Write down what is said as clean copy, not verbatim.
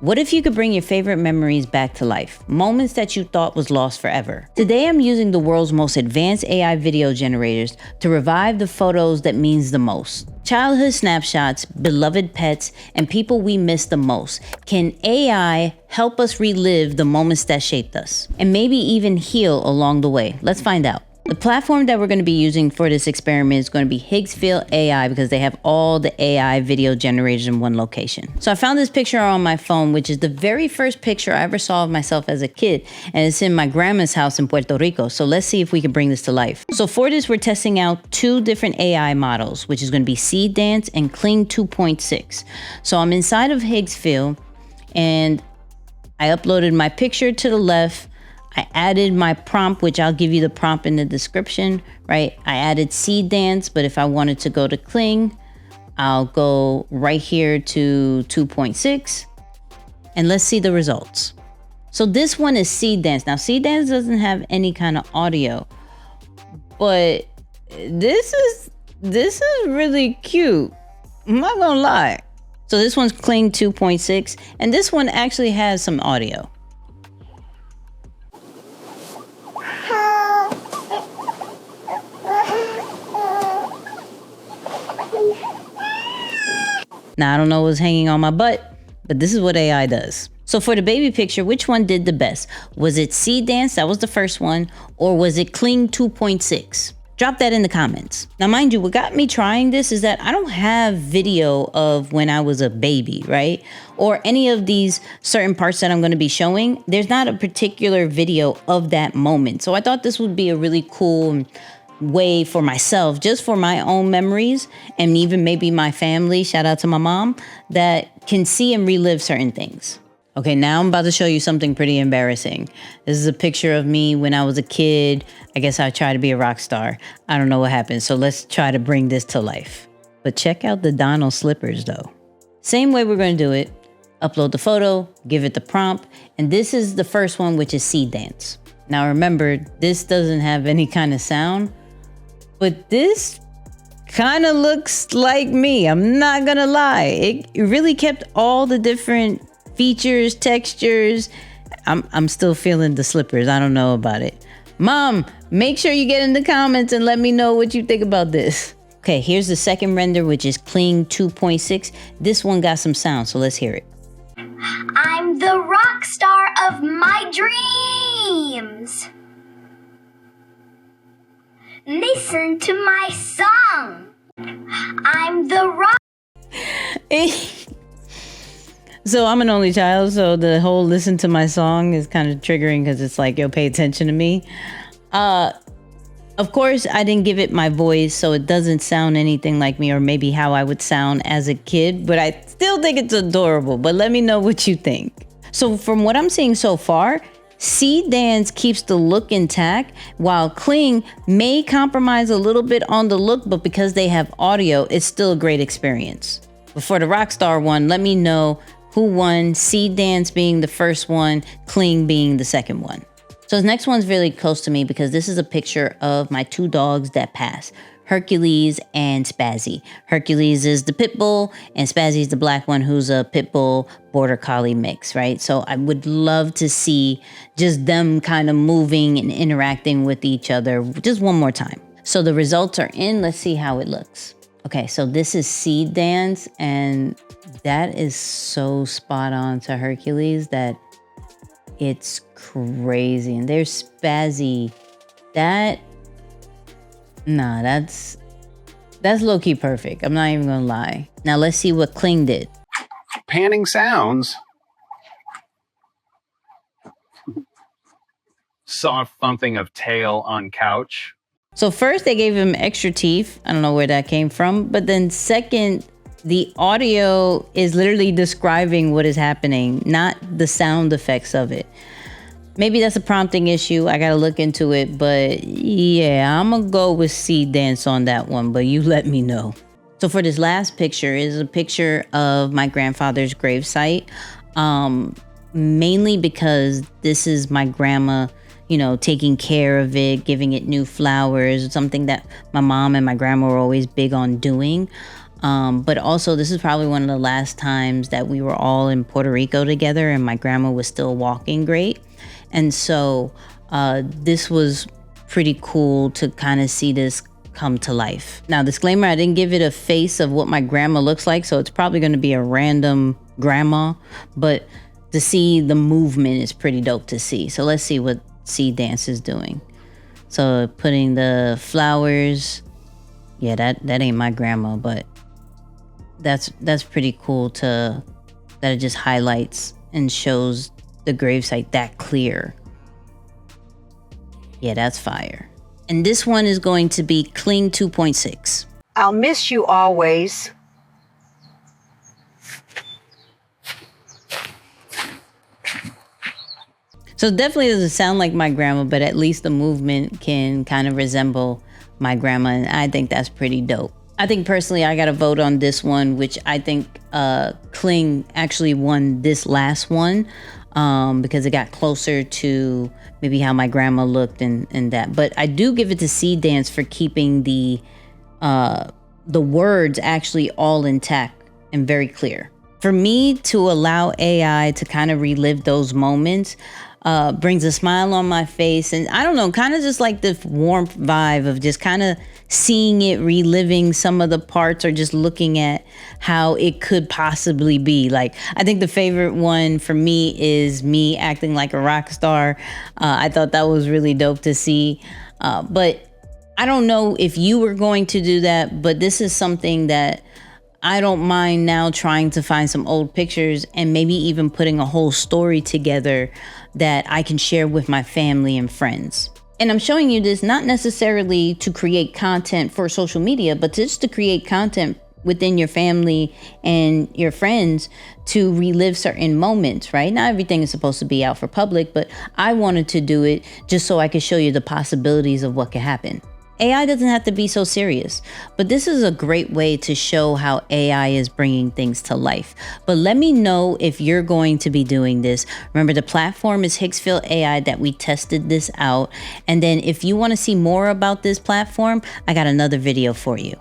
What if you could bring your favorite memories back to life? Moments that you thought was lost forever. Today I'm using the world's most advanced AI video generators to revive the photos that means the most. Childhood snapshots, beloved pets, and people we miss the most. Can AI help us relive the moments that shaped us? And maybe even heal along the way? Let's find out. The platform that we're going to be using for this experiment is going to be Higgsfield AI because they have all the AI video generators in one location. So I found this picture on my phone, which is the very first picture I ever saw of myself as a kid. And it's in my grandma's house in Puerto Rico. So let's see if we can bring this to life. So for this, we're testing out two different AI models, which is going to be Seedance and Kling 2.6. So I'm inside of Higgsfield and I uploaded my picture to the left. I added my prompt, which I'll give you the prompt in the description, right? I added Seedance, but if I wanted to go to Kling, I'll go right here to 2.6 and let's see the results. So this one is Seedance. Now Seedance doesn't have any kind of audio, but this is really cute. I'm not gonna lie. So this one's Kling 2.6 and this one actually has some audio. Now, I don't know what's hanging on my butt, but this is what AI does. So for the baby picture, which one did the best? Was it Seedance, that was the first one, or was it Kling 2.6? Drop that in the comments. Now, mind you, what got me trying this is that I don't have video of when I was a baby, right? Or any of these certain parts that I'm gonna be showing. There's not a particular video of that moment. So I thought this would be a really cool way for myself, just for my own memories and even maybe my family, shout out to my mom, that can see and relive certain things. Okay, now I'm about to show you something pretty embarrassing. This is a picture of me when I was a kid. I guess I tried to be a rock star. I don't know what happened, so let's try to bring this to life. But check out the Donald slippers though. Same way we're gonna do it. Upload the photo, give it the prompt, and this is the first one, which is Seedance. Now remember, this doesn't have any kind of sound, but this kind of looks like me. I'm not gonna lie. It really kept all the different features, textures. I'm still feeling the slippers. I don't know about it. Mom, make sure you get in the comments and let me know what you think about this. Okay, here's the second render, which is Kling 2.6. This one got some sound, so let's hear it. I'm the rock star of my dreams. Listen to my song. I'm the rock. So I'm an only child, so the whole listen to my song is kind of triggering because it's like, yo, pay attention to me. Of course, I didn't give it my voice, so it doesn't sound anything like me or maybe how I would sound as a kid, but I still think it's adorable. But let me know what you think. So from what I'm seeing so far, Seedance keeps the look intact, while Kling may compromise a little bit on the look, but because they have audio, it's still a great experience. But for the Rockstar one, let me know who won, Seedance being the first one, Kling being the second one. So this next one's really close to me because this is a picture of my two dogs that passed, Hercules and Spazzy. Hercules is the pit bull and Spazzy is the black one who's a pit bull border collie mix, right? So I would love to see just them kind of moving and interacting with each other just one more time. So the results are in. Let's see how it looks. Okay, so this is Seedance and that is so spot on to Hercules that it's crazy. And there's Spazzy. That's low-key perfect. I'm not even gonna lie. Now let's see what Kling did. Panning sounds. Soft thumping of tail on couch. So first they gave him extra teeth. I don't know where that came from. But then second, the audio is literally describing what is happening, not the sound effects of it. Maybe that's a prompting issue. I gotta look into it, but yeah, I'm gonna go with Seedance on that one, but you let me know. So for this last picture is a picture of my grandfather's gravesite, mainly because this is my grandma, you know, taking care of it, giving it new flowers, something that my mom and my grandma were always big on doing. But also, this is probably one of the last times that we were all in Puerto Rico together and my grandma was still walking great. And so this was pretty cool to kind of see this come to life. Now, disclaimer, I didn't give it a face of what my grandma looks like, so it's probably going to be a random grandma, but to see the movement is pretty dope to see. So let's see what Seedance is doing. So putting the flowers, yeah, that ain't my grandma, but that's pretty cool that it just highlights and shows the gravesite that clear. Yeah, that's fire. And this one is going to be Kling 2.6. I'll miss you always. So it definitely doesn't sound like my grandma, but at least the movement can kind of resemble my grandma, and I think that's pretty dope. I think personally I gotta vote on this one, which I think Kling actually won this last one because it got closer to maybe how my grandma looked and that. But I do give it to Seedance for keeping the words actually all intact and very clear. For me to allow AI to kind of relive those moments brings a smile on my face, and I don't know, kind of just like this warmth vibe of just kind of seeing it, reliving some of the parts, or just looking at how it could possibly be. Like, I think the favorite one for me is me acting like a rock star. I thought that was really dope to see, but I don't know if you were going to do that, but this is something that I don't mind now trying to find some old pictures and maybe even putting a whole story together that I can share with my family and friends. And I'm showing you this not necessarily to create content for social media, but just to create content within your family and your friends to relive certain moments, right? Not everything is supposed to be out for public, but I wanted to do it just so I could show you the possibilities of what could happen. AI doesn't have to be so serious, but this is a great way to show how AI is bringing things to life. But let me know if you're going to be doing this. Remember, the platform is Higgsfield AI that we tested this out. And then if you want to see more about this platform, I got another video for you.